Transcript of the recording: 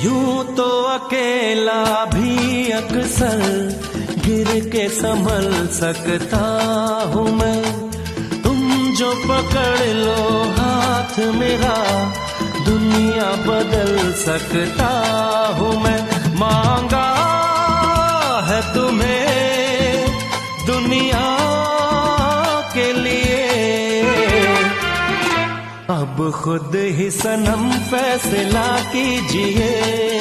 यूं तो अकेला भी अक्सर गिर के संभल सकता हूँ मैं, तुम जो पकड़ लो हाथ मेरा दुनिया बदल सकता हूँ मैं। मांगा है तुम्हें दुनिया के लिए, अब खुद ही सनम फैसला कीजिए।